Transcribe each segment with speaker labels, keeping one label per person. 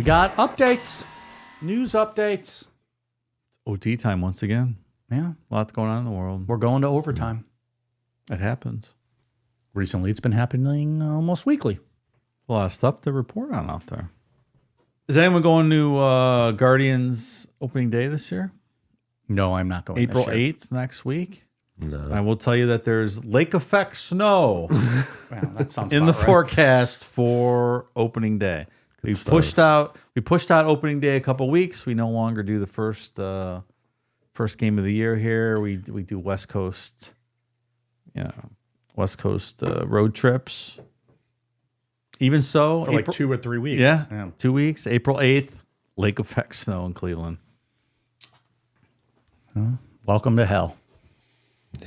Speaker 1: We got updates, news updates.
Speaker 2: OT time once again.
Speaker 1: Yeah.
Speaker 2: A lot going on in the world.
Speaker 1: We're going to overtime.
Speaker 2: It happens.
Speaker 1: Recently, it's been happening almost weekly.
Speaker 2: A lot of stuff to report on out there. Is anyone going to Guardians opening day this year?
Speaker 1: No, I'm not going
Speaker 2: April
Speaker 1: this year.
Speaker 2: 8th next week?
Speaker 3: No.
Speaker 2: I will tell you that there's lake effect snow
Speaker 1: Well, that sounds
Speaker 2: in the
Speaker 1: about right.
Speaker 2: forecast for opening day. We pushed out opening day a couple weeks. We no longer do the first game of the year here. We do West Coast road trips. Even so,
Speaker 1: For like 2 or 3 weeks.
Speaker 2: yeah, 2 weeks. April 8th, lake effect snow in Cleveland.
Speaker 1: Welcome to hell.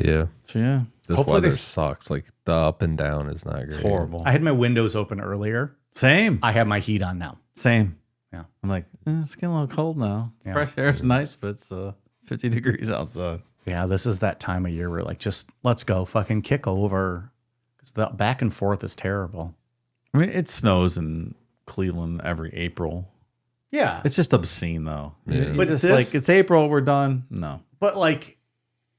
Speaker 3: Yeah.
Speaker 2: So, yeah,
Speaker 3: This
Speaker 1: Hopefully
Speaker 3: weather
Speaker 1: they-
Speaker 3: sucks. Like the up and down is not great.
Speaker 2: it's horrible.
Speaker 1: I had my windows open earlier.
Speaker 2: Same.
Speaker 1: I have my heat on now.
Speaker 2: Same.
Speaker 1: Yeah.
Speaker 2: I'm like, it's getting a little cold now.
Speaker 1: Yeah.
Speaker 2: Fresh air is nice, but it's 50 degrees outside.
Speaker 1: Yeah, this is that time of year where like, just let's go fucking kick over. Because the back and forth is terrible.
Speaker 2: I mean, it snows in Cleveland every April.
Speaker 1: Yeah.
Speaker 2: It's just obscene, though.
Speaker 3: Yeah.
Speaker 2: It's
Speaker 1: But
Speaker 2: just
Speaker 1: this-
Speaker 2: like, it's April, we're done. No.
Speaker 1: But like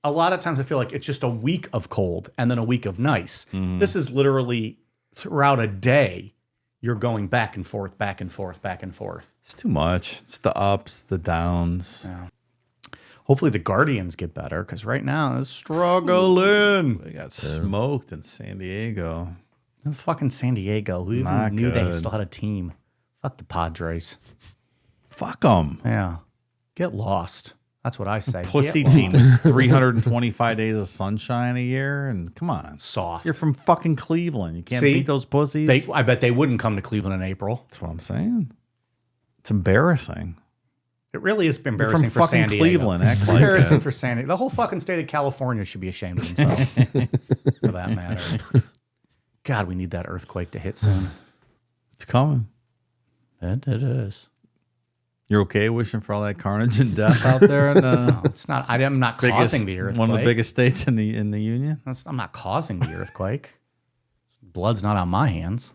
Speaker 1: a lot of times I feel like it's just a week of cold and then a week of nice. This is literally throughout a day, you're going back and forth, back and forth, back and forth.
Speaker 2: It's too much. It's the ups, the downs.
Speaker 1: Yeah. Hopefully the Guardians get better because right now it's struggling.
Speaker 2: They got smoked in San Diego.
Speaker 1: It's fucking San Diego. Who even
Speaker 2: Not
Speaker 1: knew they
Speaker 2: good.
Speaker 1: still had a team? Fuck the Padres.
Speaker 2: Fuck them.
Speaker 1: Yeah. Get lost. That's what I say.
Speaker 2: Pussy
Speaker 1: Get
Speaker 2: team.
Speaker 1: lost.
Speaker 2: 325 days of sunshine a year. And come on.
Speaker 1: Soft.
Speaker 2: You're from fucking Cleveland. You can't
Speaker 1: See?
Speaker 2: beat those pussies.
Speaker 1: I bet they wouldn't come to Cleveland in April.
Speaker 2: That's what I'm saying. It's embarrassing.
Speaker 1: It really is
Speaker 2: You're
Speaker 1: embarrassing
Speaker 2: from
Speaker 1: for San
Speaker 2: fucking
Speaker 1: Diego.
Speaker 2: Cleveland. Act
Speaker 1: It's
Speaker 2: like
Speaker 1: embarrassing
Speaker 2: it.
Speaker 1: for San Diego. The whole fucking state of California should be ashamed of themselves, for that matter. God, we need that earthquake to hit soon.
Speaker 2: It's coming.
Speaker 1: It is.
Speaker 2: You're okay wishing for all that carnage and death out there in
Speaker 1: No, it's not. I'm not causing the earthquake.
Speaker 2: one of the biggest states in the union?
Speaker 1: I'm not causing the earthquake. Blood's not on my hands.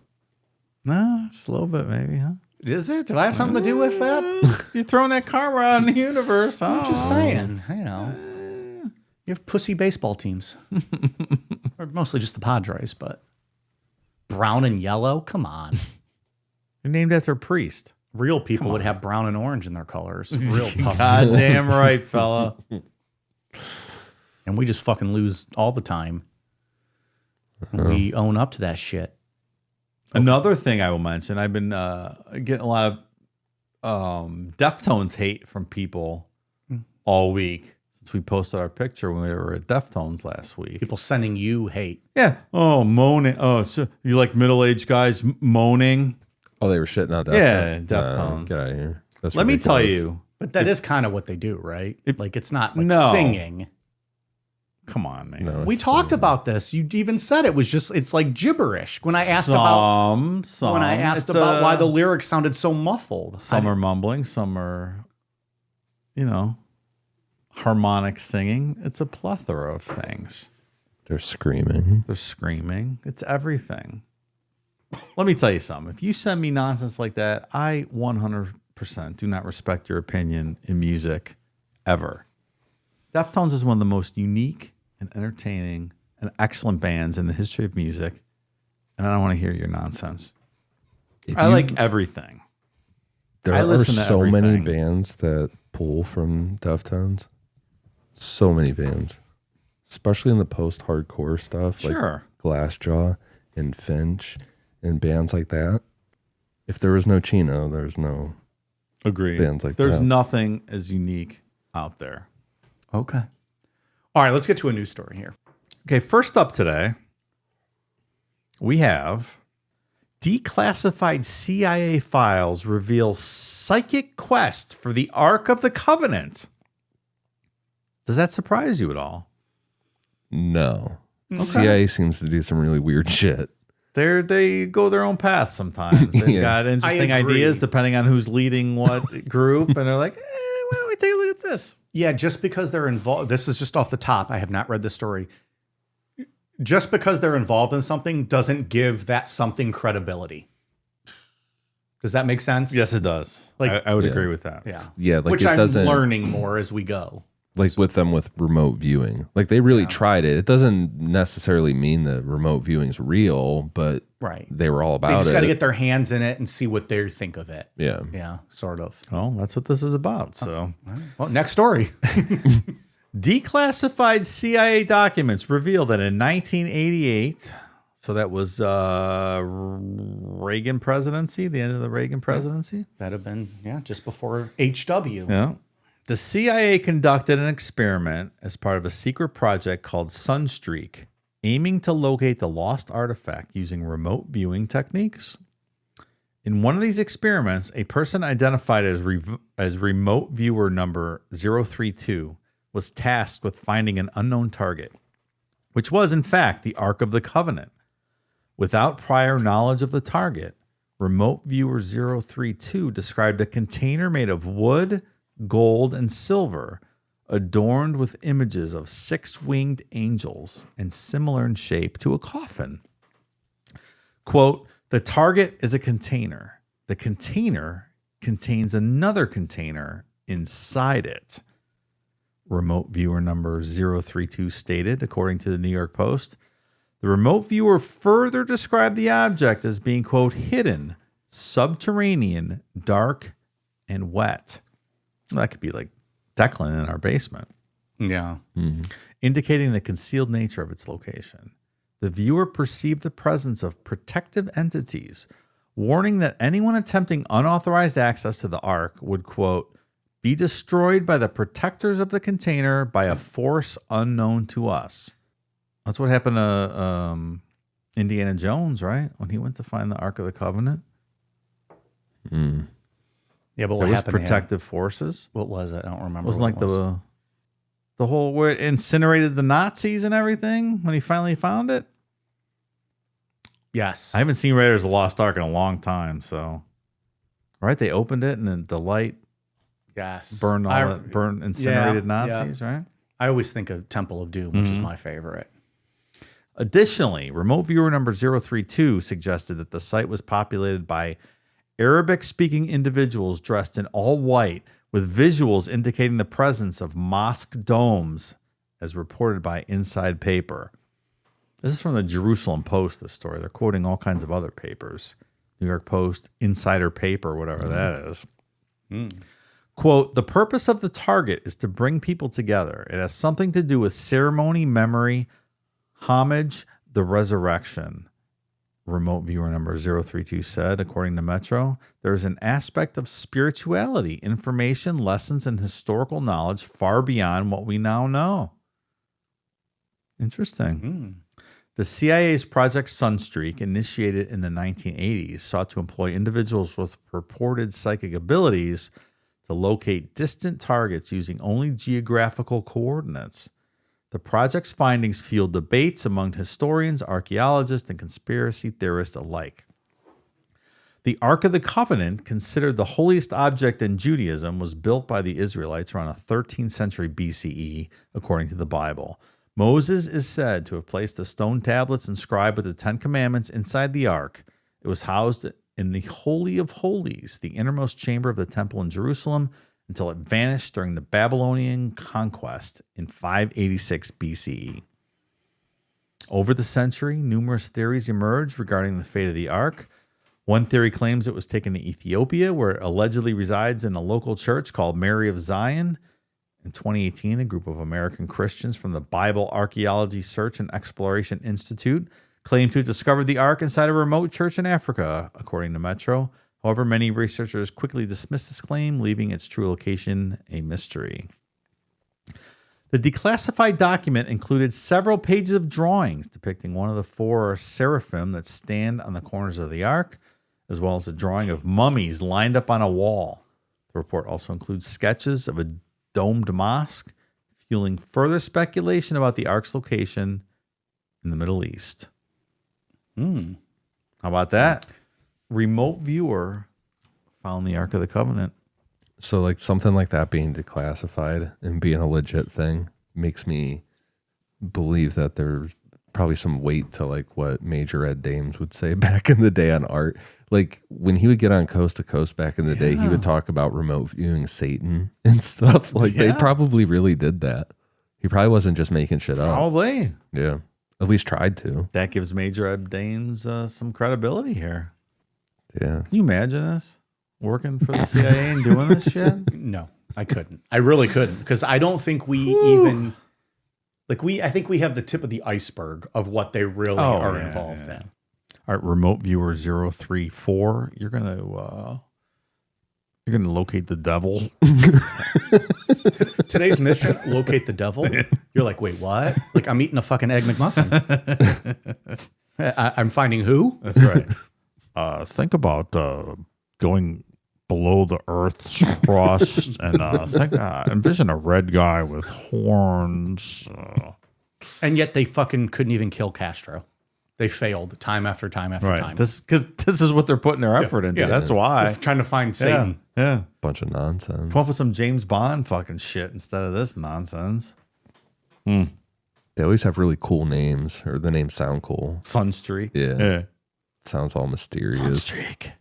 Speaker 2: No, just a little bit maybe, huh?
Speaker 1: Is it? Did I have something to do with that?
Speaker 2: You're throwing that karma out in the universe, huh?
Speaker 1: I'm just saying. You know, you have pussy baseball teams, or mostly just the Padres, but brown and yellow. Come on.
Speaker 2: You're named after a priest.
Speaker 1: Real people would have brown and orange in their colors. Real tough.
Speaker 2: Goddamn right, fella.
Speaker 1: And we just fucking lose all the time. We own up to that shit.
Speaker 2: Another thing I will mention, I've been getting a lot of Deftones hate from people all week since we posted our picture when we were at Deftones last week.
Speaker 1: People sending you hate.
Speaker 2: Yeah. Oh, moaning. Oh, so you like middle-aged guys moaning?
Speaker 3: Oh, they were shitting out Deftones.
Speaker 2: Yeah, Deftones.
Speaker 3: Get out of here. That's
Speaker 2: Let me tell
Speaker 3: ridiculous.
Speaker 2: you.
Speaker 1: But that is kind of what they do, right? Like it's not like
Speaker 2: No.
Speaker 1: singing.
Speaker 2: Come on, man.
Speaker 3: No,
Speaker 1: We
Speaker 3: it's,
Speaker 1: talked about this. You even said it was just it's like gibberish. When I asked
Speaker 2: some.
Speaker 1: when I asked
Speaker 2: It's
Speaker 1: about why the lyrics sounded so muffled.
Speaker 2: Some are mumbling, some are, harmonic singing. It's a plethora of things.
Speaker 3: They're screaming.
Speaker 2: They're screaming. It's everything. Let me tell you something. If you send me nonsense like that, I 100% do not respect your opinion in music ever. Deftones is one of the most unique and entertaining and excellent bands in the history of music. And I don't want to hear your nonsense. I like everything.
Speaker 3: There
Speaker 2: I
Speaker 3: are
Speaker 2: listen to
Speaker 3: so many
Speaker 2: everything.
Speaker 3: bands that pull from Deftones. So many bands, especially in the post-hardcore stuff, like
Speaker 2: Sure.
Speaker 3: Glassjaw and Finch and bands like that. If there was no Chino, there's no
Speaker 2: Agreed.
Speaker 3: bands like
Speaker 2: There's
Speaker 3: that.
Speaker 2: nothing as unique out there.
Speaker 1: Okay. All right, let's get to a news story here.
Speaker 2: Okay, first up today, we have declassified CIA files reveal psychic quest for the Ark of the Covenant. Does that surprise you at all?
Speaker 3: No. CIA seems to do some really weird shit.
Speaker 2: They go their own path sometimes. They've
Speaker 3: Yeah.
Speaker 2: got interesting
Speaker 1: I agree.
Speaker 2: ideas depending on who's leading what group, and they're like, why don't we take a look at this?
Speaker 1: Yeah, just because they're involved. This is just off the top. I have not read the story. Just because they're involved in something doesn't give that something credibility. Does that make sense?
Speaker 2: Yes, it does.
Speaker 1: Like-
Speaker 2: I would
Speaker 3: Yeah.
Speaker 2: agree with that.
Speaker 1: Yeah.
Speaker 3: Yeah, like
Speaker 1: Which
Speaker 3: it
Speaker 1: I'm
Speaker 3: doesn't
Speaker 1: learning more as we go.
Speaker 3: like with them with remote viewing. Like they really tried it. It doesn't necessarily mean that remote viewing's real, but
Speaker 1: Right.
Speaker 3: they were all
Speaker 1: They
Speaker 3: about
Speaker 1: just
Speaker 3: it.
Speaker 1: got to get their hands in it and see what they think of it.
Speaker 3: Yeah.
Speaker 1: Yeah, sort of.
Speaker 2: Well, that's what this is about. So,
Speaker 1: Well, next story.
Speaker 2: declassified CIA documents reveal that in 1988, so that was Reagan presidency, the end of the Reagan presidency.
Speaker 1: That'd have been, just before HW.
Speaker 2: Yeah. The CIA conducted an experiment as part of a secret project called Sunstreak, aiming to locate the lost artifact using remote viewing techniques. In one of these experiments, a person identified as remote viewer number 032 was tasked with finding an unknown target, which was, in fact, the Ark of the Covenant. Without prior knowledge of the target, remote viewer 032 described a container made of wood, gold, and silver, adorned with images of 6-winged angels and similar in shape to a coffin. Quote, the target is a container. The container contains another container inside it. Remote viewer number 032 stated, according to the New York Post. The remote viewer further described the object as being, quote, hidden, subterranean, dark, and wet. That could be like Declan in our basement,
Speaker 1: Yeah.
Speaker 2: indicating the concealed nature of its location. The viewer perceived the presence of protective entities, warning that anyone attempting unauthorized access to the Ark would, quote, be destroyed by the protectors of the container by a force unknown to us. That's what happened to Indiana Jones, right? When he went to find the Ark of the Covenant.
Speaker 1: Yeah, but
Speaker 2: There
Speaker 1: what
Speaker 2: was
Speaker 1: happened to him?
Speaker 2: protective forces.
Speaker 1: What was it? I don't remember.
Speaker 2: It wasn't
Speaker 1: what
Speaker 2: like
Speaker 1: it was.
Speaker 2: the whole where it incinerated the Nazis and everything when he finally found it.
Speaker 1: Yes.
Speaker 2: I haven't seen Raiders of the Lost Ark in a long time, so right, they opened it and then the light
Speaker 1: yes.
Speaker 2: burned incinerated
Speaker 1: Yeah,
Speaker 2: Nazis, right?
Speaker 1: I always think of Temple of Doom, which is my favorite.
Speaker 2: Additionally, remote viewer number 032 suggested that the site was populated by Arabic-speaking individuals dressed in all white with visuals indicating the presence of mosque domes, as reported by Inside Paper. This is from the Jerusalem Post, this story. They're quoting all kinds of other papers. New York Post, Insider Paper, whatever that is. Quote, the purpose of the target is to bring people together. It has something to do with ceremony, memory, homage, the resurrection. Remote viewer number 032 said, according to Metro, there is an aspect of spirituality, information, lessons, and historical knowledge far beyond what we now know. Interesting. The CIA's Project Sunstreak, initiated in the 1980s, sought to employ individuals with purported psychic abilities to locate distant targets using only geographical coordinates. The project's findings fueled debates among historians, archaeologists, and conspiracy theorists alike. The Ark of the Covenant, considered the holiest object in Judaism, was built by the Israelites around the 13th century BCE, according to the Bible. Moses is said to have placed the stone tablets inscribed with the Ten Commandments inside the Ark. It was housed in the Holy of Holies, the innermost chamber of the temple in Jerusalem, until it vanished during the Babylonian conquest in 586 BCE. Over the century, numerous theories emerged regarding the fate of the Ark. One theory claims it was taken to Ethiopia, where it allegedly resides in a local church called Mary of Zion. In 2018, a group of American Christians from the Bible Archaeology Search and Exploration Institute claimed to have discovered the Ark inside a remote church in Africa, according to Metro. However, many researchers quickly dismissed this claim, leaving its true location a mystery. The declassified document included several pages of drawings depicting one of the 4 seraphim that stand on the corners of the Ark, as well as a drawing of mummies lined up on a wall. The report also includes sketches of a domed mosque, fueling further speculation about the Ark's location in the Middle East. How about that? Remote viewer found the Ark of the Covenant.
Speaker 3: So like something like that being declassified and being a legit thing makes me believe that there's probably some weight to like what Major Ed Dames would say back in the day on art. Like when he would get on Coast to Coast back in the day, he would talk about remote viewing Satan and stuff. Like they probably really did that. He probably wasn't just making shit up.
Speaker 2: Probably.
Speaker 3: Yeah. At least tried to.
Speaker 2: That gives Major Ed Dames some credibility here.
Speaker 3: Yeah.
Speaker 2: Can you imagine this? Working for the CIA and doing this shit?
Speaker 1: No, I couldn't. I really couldn't, because I don't think we even I think we have the tip of the iceberg of what they really are involved in.
Speaker 2: All right, remote viewer 034. You're gonna locate the devil.
Speaker 1: Today's mission: locate the devil. You're like, wait, what? Like I'm eating a fucking egg McMuffin. I'm finding who?
Speaker 2: That's right. Think about going below the Earth's crust and envision a red guy with horns.
Speaker 1: And yet they fucking couldn't even kill Castro. They failed time after time after time.
Speaker 2: Because this is what they're putting their effort into.
Speaker 1: Yeah.
Speaker 2: That's why.
Speaker 1: They're trying to find Satan.
Speaker 2: Yeah.
Speaker 3: Bunch of nonsense.
Speaker 2: Come up with some James Bond fucking shit instead of this nonsense.
Speaker 3: They always have really cool names, or the names sound cool.
Speaker 2: Sunstreak.
Speaker 3: Yeah. Sounds all mysterious.
Speaker 2: Sunstreak.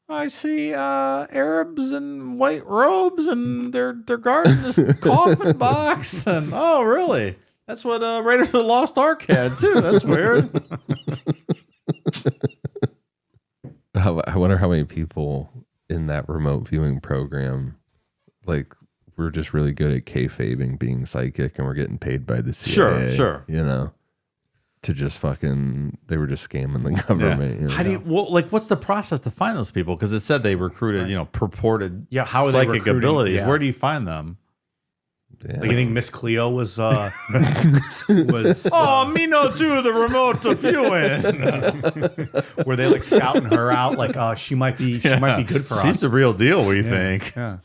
Speaker 2: I see Arabs in white robes, and they're guarding this coffin box. And oh, really? That's what Raiders of the Lost Ark had too. That's weird.
Speaker 3: I wonder how many people in that remote viewing program, like, we're just really good at kayfabing being psychic, and we're getting paid by the CIA.
Speaker 2: Sure.
Speaker 3: You know, to just fucking, they were just scamming the government.
Speaker 2: Yeah.
Speaker 3: You know?
Speaker 2: How do you, what's the process to find those people? Because it said they recruited, purported
Speaker 1: how are they
Speaker 2: psychic
Speaker 1: recruiting?
Speaker 2: abilities.
Speaker 1: Yeah.
Speaker 2: Where do you find them?
Speaker 3: Yeah.
Speaker 1: Like you think Miss Cleo was
Speaker 2: Oh, me no do the remote viewing.
Speaker 1: were they like scouting her out? Like, she might be good for us.
Speaker 2: She's the real deal, we think.
Speaker 1: Yeah.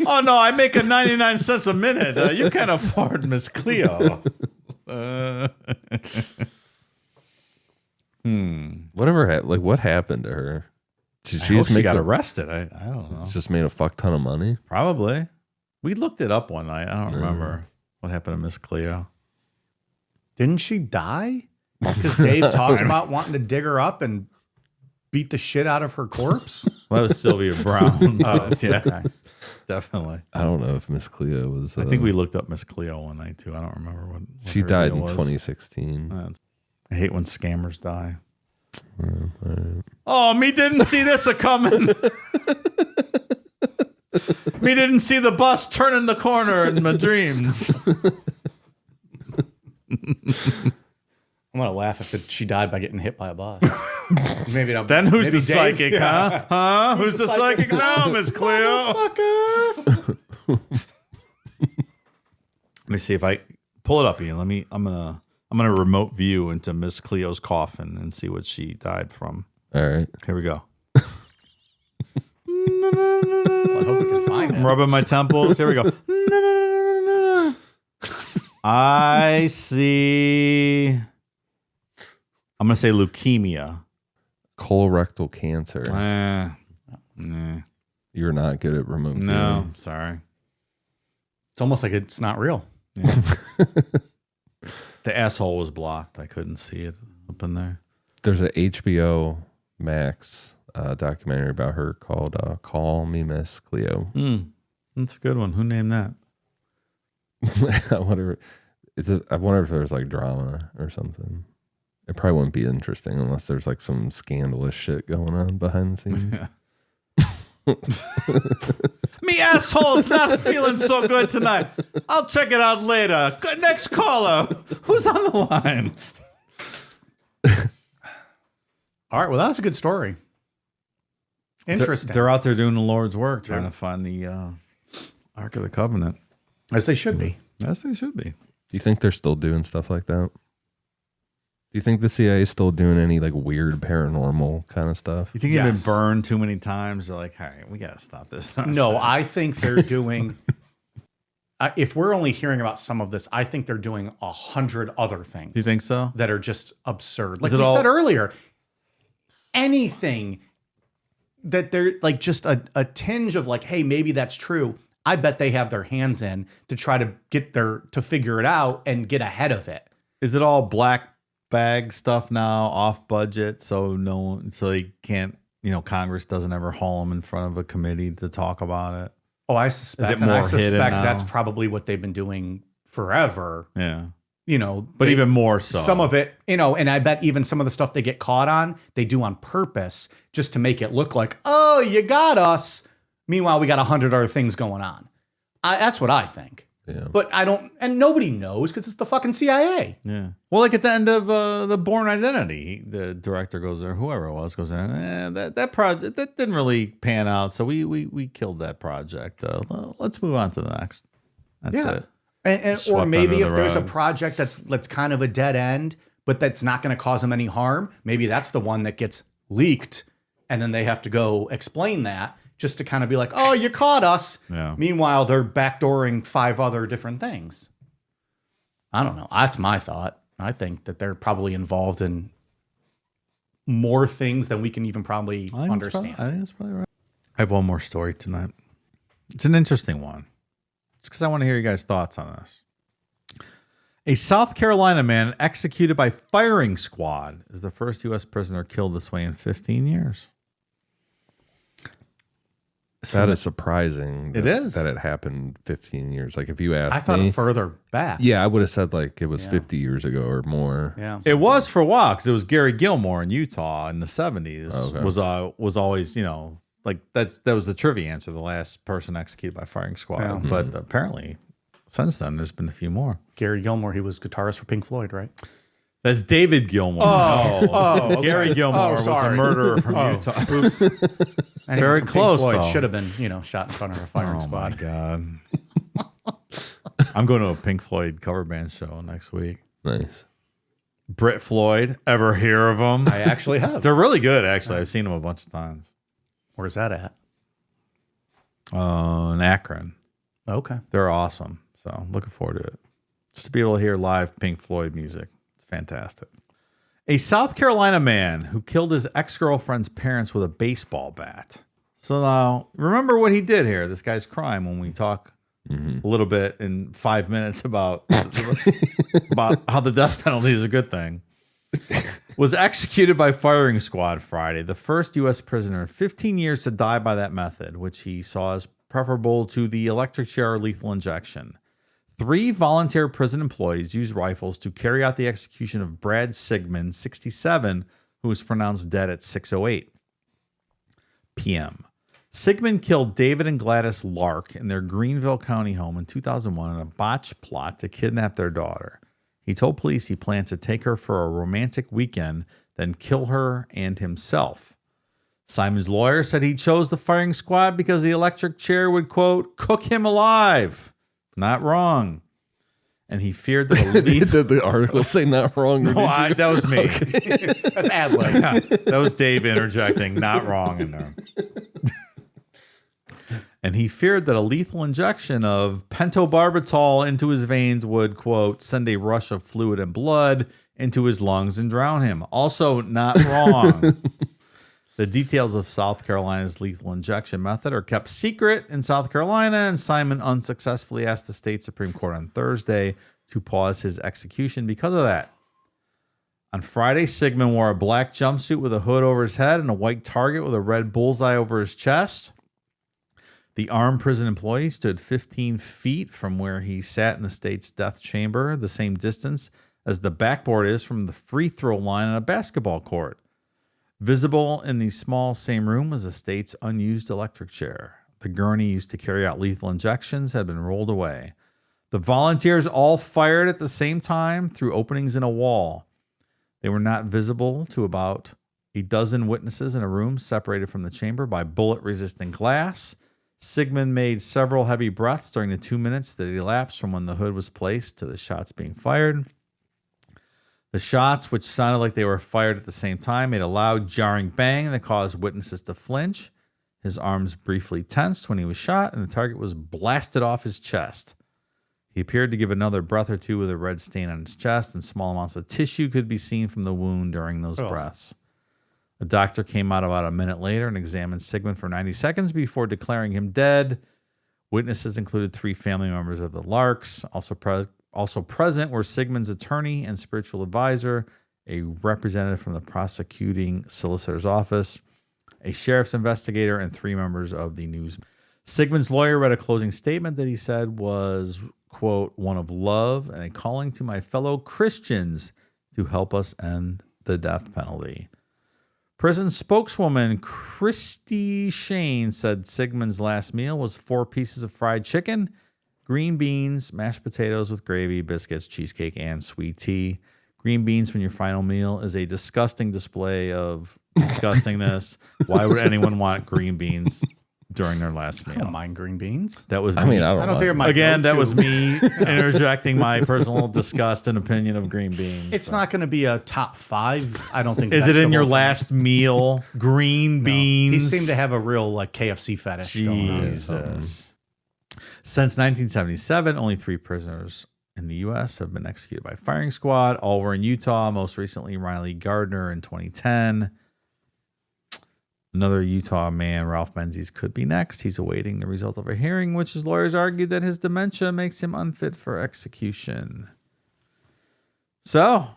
Speaker 2: Oh no, I make 99 cents a minute. You can't afford Miss Cleo.
Speaker 3: Whatever, what happened to her?
Speaker 2: She got arrested. I don't know.
Speaker 3: Just made a fuck ton of money.
Speaker 2: Probably. We looked it up one night. I don't remember what happened to Miss Cleo.
Speaker 1: Didn't she die? Because Dave talked about wanting to dig her up and beat the shit out of her corpse.
Speaker 2: Well, that was Sylvia Brown. Yeah,
Speaker 1: okay.
Speaker 2: definitely.
Speaker 3: I don't know if Miss Cleo was.
Speaker 2: I think we looked up Miss Cleo one night too. I don't remember what
Speaker 3: she
Speaker 2: her
Speaker 3: died
Speaker 2: deal
Speaker 3: in
Speaker 2: was.
Speaker 3: 2016.
Speaker 2: I hate when scammers die. Oh, me didn't see this a coming. Me didn't see the bus turning the corner in my dreams.
Speaker 1: I'm gonna laugh if she died by getting hit by a bus. Maybe not.
Speaker 2: Then who's
Speaker 1: maybe
Speaker 2: the
Speaker 1: Dave-
Speaker 2: psychic, huh? Huh? Who's the psychic now, Miss Cleo? Let me see if I pull it up, Ian. I'm gonna remote view into Miss Cleo's coffin and see what she died from.
Speaker 3: All right.
Speaker 2: Here we go.
Speaker 1: Well, I hope we can find
Speaker 2: I'm
Speaker 1: it.
Speaker 2: rubbing my temples. Here we go. I see. I'm gonna say leukemia.
Speaker 3: Colorectal cancer.
Speaker 2: Nah.
Speaker 3: You're not good at remote
Speaker 2: No,
Speaker 3: viewing.
Speaker 2: sorry.
Speaker 1: It's almost like it's not real.
Speaker 2: The asshole was blocked. I couldn't see it up in there.
Speaker 3: There's a HBO Max documentary about her called "Call Me Miss Cleo."
Speaker 2: That's a good one. Who named that?
Speaker 3: I wonder if there's like drama or something. It probably wouldn't be interesting unless there's like some scandalous shit going on behind the scenes.
Speaker 2: Me asshole's not feeling so good tonight. I'll check it out later. Next caller. Who's on the line?
Speaker 1: All right. Well, that was a good story. Interesting.
Speaker 2: They're out there doing the Lord's work, trying to find the Ark of the Covenant.
Speaker 1: As they should be.
Speaker 2: Yes, they should be.
Speaker 3: Do you think they're still doing stuff like that? Do you think the CIA is still doing any like weird paranormal kind of stuff?
Speaker 2: You think you've been burned too many times? They're like, all right, we got to stop this.
Speaker 1: No, I think they're doing. If we're only hearing about some of this, I think they're doing 100 other things.
Speaker 2: Do you think so?
Speaker 1: That are just absurd. Like
Speaker 2: it
Speaker 1: you
Speaker 2: all-
Speaker 1: said earlier, anything that they're like just a tinge of like, hey, maybe that's true. I bet they have their hands in to try to to figure it out and get ahead of it.
Speaker 2: Is it all black bag stuff now, off budget, so they can't, Congress doesn't ever haul them in front of a committee to talk about it?
Speaker 1: Oh, I suspect that's probably what they've been doing forever.
Speaker 2: Yeah.
Speaker 1: But
Speaker 2: even more so.
Speaker 1: Some of it, and I bet even some of the stuff they get caught on, they do on purpose just to make it look like, oh, you got us. Meanwhile, we got 100 other things going on. That's what I think.
Speaker 3: Yeah.
Speaker 1: But I don't, and nobody knows because it's the fucking CIA.
Speaker 2: Yeah. Well, like at the end of the Bourne Identity, the director goes there, whoever it was goes there. That project that didn't really pan out, so we killed that project. Let's move on to the next. That's it.
Speaker 1: Or maybe if there's a project that's kind of a dead end, but that's not going to cause them any harm, maybe that's the one that gets leaked, and then they have to go explain that just to kind of be like, oh, you caught us.
Speaker 2: Yeah.
Speaker 1: Meanwhile, they're backdooring 5 other different things. I don't know. That's my thought. I think that they're probably involved in more things than we can even probably understand.
Speaker 2: I think that's probably right. I have one more story tonight. It's an interesting one. It's because I want to hear you guys' thoughts on this. A South Carolina man executed by firing squad is the first U.S. prisoner killed this way in 15 years.
Speaker 3: That is surprising.
Speaker 2: It is.
Speaker 3: That it happened 15 years. Like if you asked
Speaker 1: I thought
Speaker 3: me,
Speaker 1: further back.
Speaker 3: yeah, I would have said like it was 50 years ago or more.
Speaker 1: Yeah.
Speaker 2: It was for a while because it was Gary Gilmore in Utah in the 70s.
Speaker 3: Okay.
Speaker 2: Was always, like that was the trivia answer, the last person executed by firing squad.
Speaker 1: Yeah.
Speaker 2: But apparently since then there's been a few more.
Speaker 1: Gary Gilmore, he was guitarist for Pink Floyd, right?
Speaker 2: That's David Gilmore.
Speaker 1: Okay.
Speaker 2: Gary Gilmore was a
Speaker 1: sorry.
Speaker 2: murderer from Utah.
Speaker 1: Oops.
Speaker 2: Very close, though.
Speaker 1: Should have been, shot in front of a firing squad.
Speaker 2: Oh, my God. I'm going to a Pink Floyd cover band show next week.
Speaker 3: Nice.
Speaker 2: Brit Floyd. Ever hear of them?
Speaker 1: I actually have.
Speaker 2: They're really good, actually. I've seen them a bunch of times.
Speaker 1: Where's that at?
Speaker 2: In Akron.
Speaker 1: Okay.
Speaker 2: They're awesome. So looking forward to it. Just to be able to hear live Pink Floyd music. It's fantastic. A South Carolina man who killed his ex-girlfriend's parents with a baseball bat. So now, remember what he did here, this guy's crime, when we talk a little bit in 5 minutes about how the death penalty is a good thing. Was executed by firing squad Friday, the first U.S. prisoner in 15 years to die by that method, which he saw as preferable to the electric chair or lethal injection. 3 volunteer prison employees used rifles to carry out the execution of Brad Sigmund, 67, who was pronounced dead at 6:08 p.m. Sigmund killed David and Gladys Lark in their Greenville County home in 2001 in a botched plot to kidnap their daughter. He told police he planned to take her for a romantic weekend, then kill her and himself. Simon's lawyer said he chose the firing squad because the electric chair would, quote, cook him alive. Not wrong. And he feared that
Speaker 3: Did the article say not wrong?
Speaker 2: No, that was me.
Speaker 1: That's ad-lib.
Speaker 2: That was Dave interjecting not wrong in there. And he feared that a lethal injection of pentobarbital into his veins would, quote, send a rush of fluid and blood into his lungs and drown him. Also not wrong. The details of South Carolina's lethal injection method are kept secret in South Carolina, and Simon unsuccessfully asked the state Supreme Court on Thursday to pause his execution because of that. On Friday, Sigmund wore a black jumpsuit with a hood over his head and a white target with a red bullseye over his chest. The armed prison employee stood 15 feet from where he sat in the state's death chamber, the same distance as the backboard is from the free throw line on a basketball court. Visible in the small same room was the state's unused electric chair. The gurney used to carry out lethal injections had been rolled away. The volunteers all fired at the same time through openings in a wall. They were not visible to about a dozen witnesses in a room separated from the chamber by bullet-resistant glass. Sigmund made several heavy breaths during the 2 minutes that elapsed from when the hood was placed to the shots being fired. The shots, which sounded like they were fired at the same time, made a loud, jarring bang that caused witnesses to flinch. His arms briefly tensed when he was shot, and the target was blasted off his chest. He appeared to give another breath or two with a red stain on his chest, and small amounts of tissue could be seen from the wound during those breaths. A doctor came out about a minute later and examined Sigmund for 90 seconds before declaring him dead Witnesses included 3 family members of the Larks. Also present were Sigmund's attorney and spiritual advisor, a representative from the prosecuting solicitor's office, a sheriff's investigator, and 3 members of the news. Sigmund's lawyer read a closing statement that he said was, quote, one of love and a calling to my fellow Christians to help us end the death penalty. Prison spokeswoman Christy Shane said Sigmund's last meal was 4 pieces of fried chicken, green beans, mashed potatoes with gravy, biscuits, cheesecake, and sweet tea. Green beans from your final meal is a disgusting display of disgustingness. Why would anyone want green beans during their last meal?
Speaker 1: I don't mind green beans.
Speaker 2: That was me.
Speaker 3: I mean, I don't
Speaker 1: think they're my
Speaker 2: Again, that
Speaker 1: go-to.
Speaker 2: was me interjecting my personal disgust and opinion of green beans.
Speaker 1: It's not going to be a top 5. I don't think.
Speaker 2: Is it in your
Speaker 1: vegetable
Speaker 2: last meal? Green beans.
Speaker 1: He seemed to have a real like KFC fetish going on.
Speaker 2: Jesus. Since 1977, only 3 prisoners in the U.S. have been executed by firing squad. All were in Utah. Most recently, Riley Gardner in 2010. Another Utah man, Ralph Menzies, could be next. He's awaiting the result of a hearing, which his lawyers argued that his dementia makes him unfit for execution. So,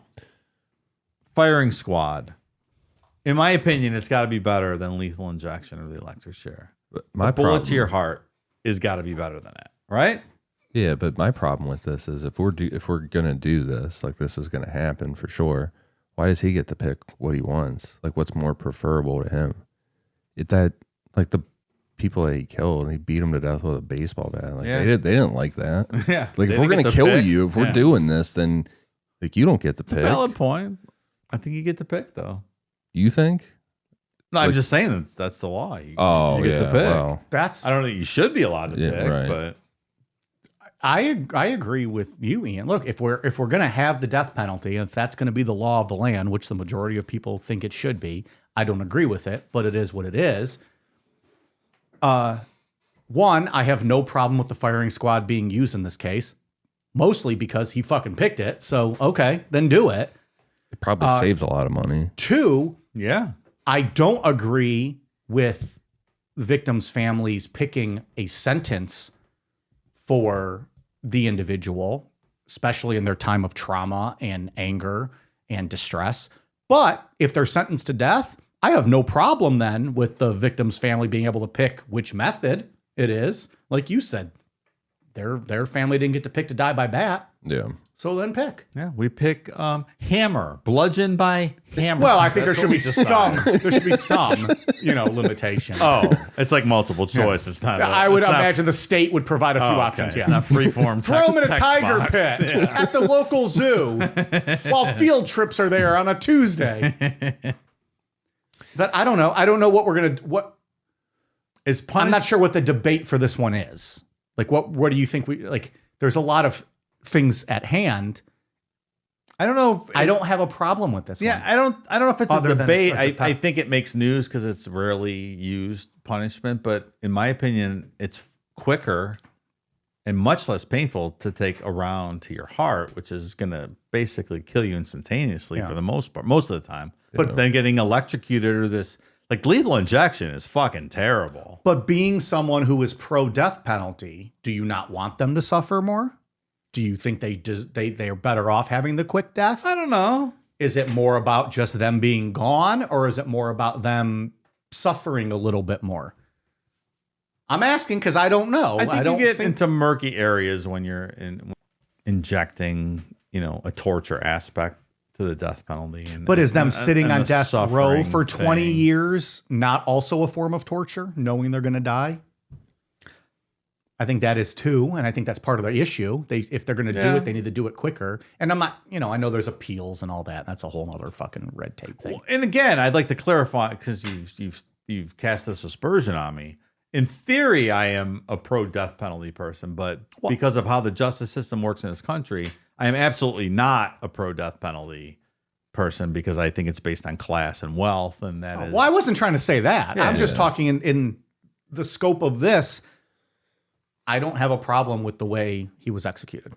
Speaker 2: firing squad. In my opinion, it's got to be better than lethal injection or the electric chair.
Speaker 3: My
Speaker 2: bullet to your heart is got to be better than that, right?
Speaker 3: Yeah, but my problem with this is if we're gonna do this, like this is gonna happen for sure. Why does he get to pick what he wants? Like, what's more preferable to him? That like the people that he killed, and he beat them to death with a baseball bat. Like they didn't like that.
Speaker 2: Yeah,
Speaker 3: like if we're gonna kill you, if we're doing this, then like you don't get to pick.
Speaker 2: It's a valid point. I think you get to pick though.
Speaker 3: You think?
Speaker 2: No, I'm just saying that's the law. You get to pick.
Speaker 3: Well,
Speaker 1: That's
Speaker 2: I don't think you should be allowed to pick,
Speaker 3: right.
Speaker 2: but
Speaker 1: I agree with you, Ian. Look, if we're going to have the death penalty, if that's going to be the law of the land, which the majority of people think it should be, I don't agree with it, but it is what it is. One, I have no problem with the firing squad being used in this case, mostly because he fucking picked it. So, okay, then do it.
Speaker 3: it probably saves a lot of money.
Speaker 1: 2,
Speaker 2: yeah.
Speaker 1: I don't agree with victims' families picking a sentence for the individual, especially in their time of trauma and anger and distress. But if they're sentenced to death, I have no problem then with the victim's family being able to pick which method it is. Like you said, their family didn't get to pick to die by bat.
Speaker 3: Yeah.
Speaker 1: So then pick.
Speaker 2: Yeah, we pick hammer, bludgeon by hammer.
Speaker 1: Well, I think there should be some limitation.
Speaker 2: Oh, it's like multiple choice. It's not.
Speaker 1: I would imagine the state would provide a few options.
Speaker 2: It's
Speaker 1: Yeah,
Speaker 2: not freeform.
Speaker 1: throw them in a tiger pit at the local zoo while field trips are there on a Tuesday. But I don't know. I don't know what we're gonna. What
Speaker 2: is
Speaker 1: I'm not sure what the debate for this one is. Like, what do you think we like? There's a lot of things at hand.
Speaker 2: I don't know.
Speaker 1: I don't have a problem with this.
Speaker 2: Yeah,
Speaker 1: one.
Speaker 2: I don't know if it's
Speaker 1: Other
Speaker 2: a
Speaker 1: than
Speaker 2: debate.
Speaker 1: it's like the
Speaker 2: I
Speaker 1: top.
Speaker 2: think it makes news because it's rarely used punishment. But in my opinion, it's quicker and much less painful to take a round to your heart, which is going to basically kill you instantaneously for the most part, most of the time. But then getting electrocuted or this, like lethal injection is fucking terrible.
Speaker 1: But being someone who is pro death penalty, do you not want them to suffer more? Do you think they are better off having the quick death?
Speaker 2: I don't know.
Speaker 1: Is it more about just them being gone, or is it more about them suffering a little bit more? I'm asking because I don't know.
Speaker 2: I think
Speaker 1: don't
Speaker 2: you get into murky areas when you're injecting, a torture aspect to the death penalty.
Speaker 1: But is them sitting on
Speaker 2: a
Speaker 1: death row
Speaker 2: suffering
Speaker 1: for 20
Speaker 2: thing.
Speaker 1: years not also a form of torture, knowing they're going to die? I think that is too, and I think that's part of the issue. If they're going to do it, they need to do it quicker. And I'm not, I know there's appeals and all that. That's a whole other fucking red tape thing.
Speaker 2: Well, and again, I'd like to clarify because you've cast this aspersion on me. In theory, I am a pro death penalty person, but because of how the justice system works in this country, I am absolutely not a pro death penalty person because I think it's based on class and wealth, and that is.
Speaker 1: Well, I wasn't trying to say that. I'm just talking in the scope of this. I don't have a problem with the way he was executed.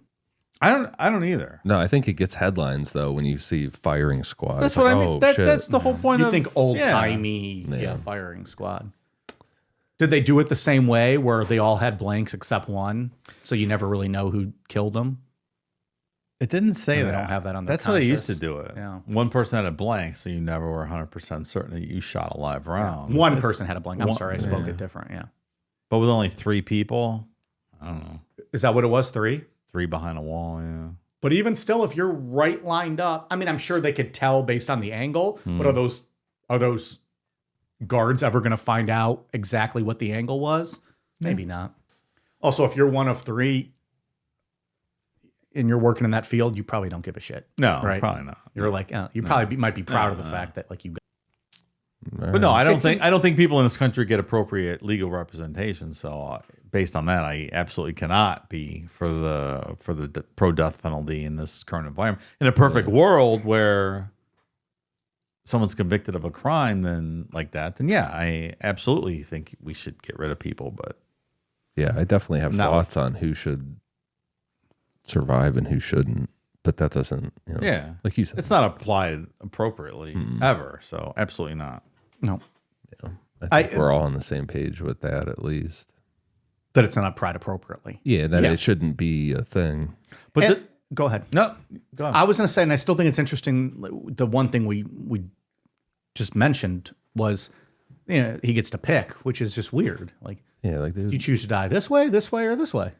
Speaker 2: I don't either.
Speaker 3: No, I think it gets headlines though when you see firing squad.
Speaker 2: That's
Speaker 3: It's
Speaker 2: what
Speaker 3: like,
Speaker 2: I mean.
Speaker 3: oh, shit.
Speaker 2: That's the whole point.
Speaker 1: You
Speaker 2: of
Speaker 1: think old timey
Speaker 3: Yeah.
Speaker 1: firing squad? Did they do it the same way where they all had blanks except one? So you never really know who killed them?
Speaker 2: It didn't say that.
Speaker 1: They don't have that on their
Speaker 2: That's how they used to
Speaker 1: conscious.
Speaker 2: do it.
Speaker 1: Yeah.
Speaker 2: One person had a blank, so you never were 100% certain that you shot a live round.
Speaker 1: One person had a blank. I'm sorry, I spoke it different. Yeah.
Speaker 2: But with only 3 people, I don't know.
Speaker 1: Is that what it was? 3?
Speaker 2: 3 behind a wall, yeah.
Speaker 1: But even still, if you're right lined up, I mean, I'm sure they could tell based on the angle, but are those guards ever going to find out exactly what the angle was? Maybe not. Also, if you're one of 3 and you're working in that field, you probably don't give a shit.
Speaker 2: No,
Speaker 1: right?
Speaker 2: probably not.
Speaker 1: You're like, you probably might be proud of the fact that like you got.
Speaker 2: But no, I don't think people in this country get appropriate legal representation. So based on that, I absolutely cannot be for the pro death penalty in this current environment. In a perfect world where someone's convicted of a crime, then yeah, I absolutely think we should get rid of people. But
Speaker 3: yeah, I definitely have thoughts on who should survive and who shouldn't. But that doesn't, like you said,
Speaker 2: it's not applied appropriately ever. So absolutely not.
Speaker 1: No.
Speaker 3: Yeah, I think we're all on the same page with that, at least.
Speaker 1: That it's not applied appropriately.
Speaker 3: Yeah, that it shouldn't be a thing.
Speaker 1: But go ahead.
Speaker 2: No, go ahead.
Speaker 1: I was going to say, and I still think it's interesting. The one thing we just mentioned was, he gets to pick, which is just weird. Like, you choose to die this way, or this way.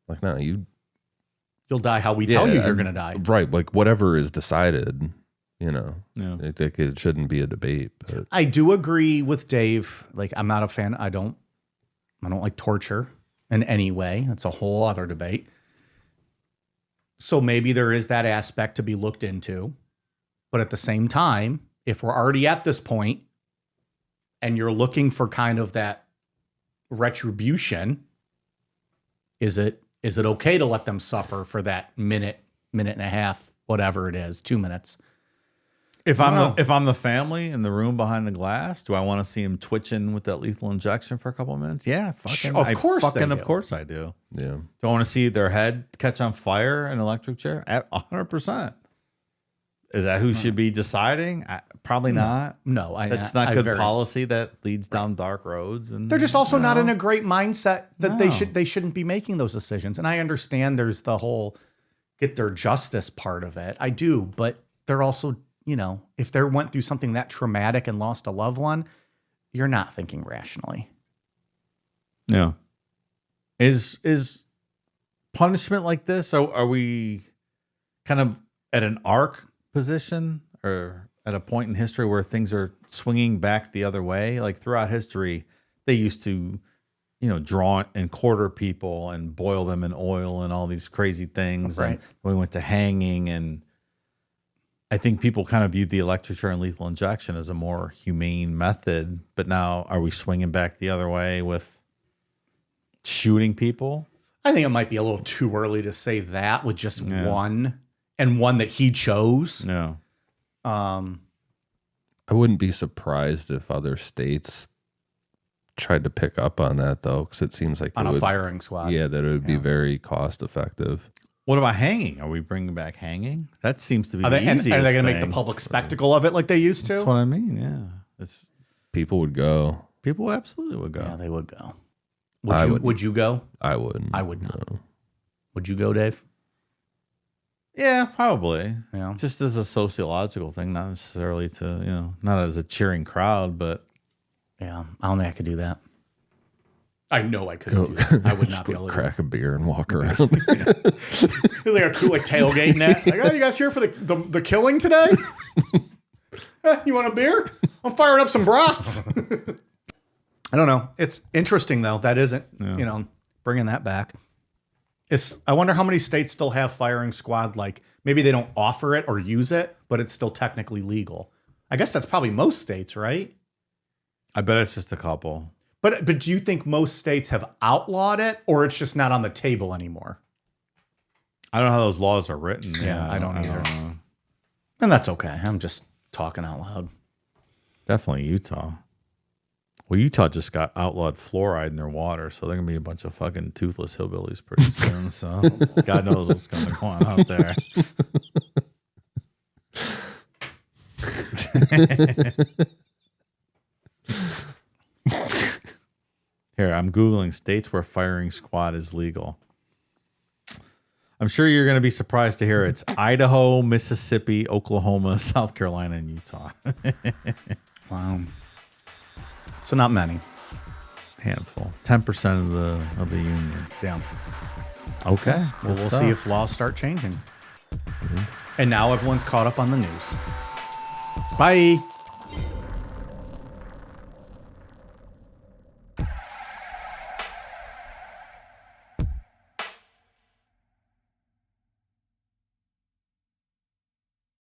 Speaker 3: Like, no,
Speaker 1: you'll die how we tell you you're going to die.
Speaker 3: Right. Like whatever is decided, I think it shouldn't be a debate. But.
Speaker 1: I do agree with Dave. Like, I'm not a fan. I don't like torture in any way. That's a whole other debate. So maybe there is that aspect to be looked into. But at the same time, if we're already at this point and you're looking for kind of that retribution, is it okay to let them suffer for that minute and a half, whatever it is, 2 minutes?
Speaker 2: If I'm the family in the room behind the glass, do I want to see him twitching with that lethal injection for a couple of minutes? Yeah,
Speaker 1: of course
Speaker 2: I do.
Speaker 3: Yeah.
Speaker 2: Do I want to see their head catch on fire in an electric chair? 100%. Is that who should be deciding? Probably not.
Speaker 1: No,
Speaker 2: it's not good policy that leads down dark roads. And
Speaker 1: they're just also not in a great mindset that they shouldn't be making those decisions. And I understand there's the whole get their justice part of it. I do, but they're also, if they went through something that traumatic and lost a loved one, you're not thinking rationally.
Speaker 2: Yeah. Is punishment like this? Are we kind of at an arc position or at a point in history where things are swinging back the other way? Like throughout history, they used to, draw and quarter people and boil them in oil and all these crazy things.
Speaker 1: Right.
Speaker 2: And we went to hanging, and I think people kind of viewed the electric chair and lethal injection as a more humane method. But now are we swinging back the other way with shooting people?
Speaker 1: I think it might be a little too early to say that with just one, and one that he chose.
Speaker 2: No.
Speaker 3: I wouldn't be surprised if other states tried to pick up on that, though, because it seems like
Speaker 1: on a firing squad.
Speaker 3: Yeah, that it would be very cost effective.
Speaker 2: What about hanging? Are we bringing back hanging? That seems to be the easiest.
Speaker 1: Are they going to
Speaker 2: thing.
Speaker 1: make the public spectacle of it like they used to?
Speaker 2: That's what I mean. Yeah,
Speaker 3: people would go.
Speaker 2: People absolutely would go.
Speaker 1: Yeah, they would go. Would you go?
Speaker 3: I wouldn't.
Speaker 1: I would not.
Speaker 3: No.
Speaker 1: Would you go, Dave?
Speaker 2: Yeah, probably.
Speaker 1: Yeah.
Speaker 2: Just as a sociological thing, not necessarily to, not as a cheering crowd, but.
Speaker 1: Yeah, I don't think I could do that. I know I couldn't do that. I would not be able to
Speaker 3: crack a beer and walk around.
Speaker 1: It's like a cool tailgating that. Like, oh, you guys here for the killing today? You want a beer? I'm firing up some brats. I don't know. It's interesting though. That isn't, bringing that back. I wonder how many states still have firing squad. Like maybe they don't offer it or use it, but it's still technically legal. I guess that's probably most states, right?
Speaker 2: I bet it's just a couple.
Speaker 1: But do you think most states have outlawed it, or it's just not on the table anymore?
Speaker 2: I don't know how those laws are written.
Speaker 1: Yeah, I don't either. And that's okay. I'm just talking out loud.
Speaker 2: Definitely Utah. Well, Utah just got outlawed fluoride in their water, so they're going to be a bunch of fucking toothless hillbillies pretty soon. So God knows what's going to go on out there. Here, I'm Googling states where firing squad is legal. I'm sure you're going to be surprised to hear it's Idaho, Mississippi, Oklahoma, South Carolina, and Utah.
Speaker 1: Wow. So not many.
Speaker 2: Handful. 10% of the union.
Speaker 1: Yeah.
Speaker 2: Okay.
Speaker 1: Well, we'll see if laws start changing. And now everyone's caught up on the news. Bye.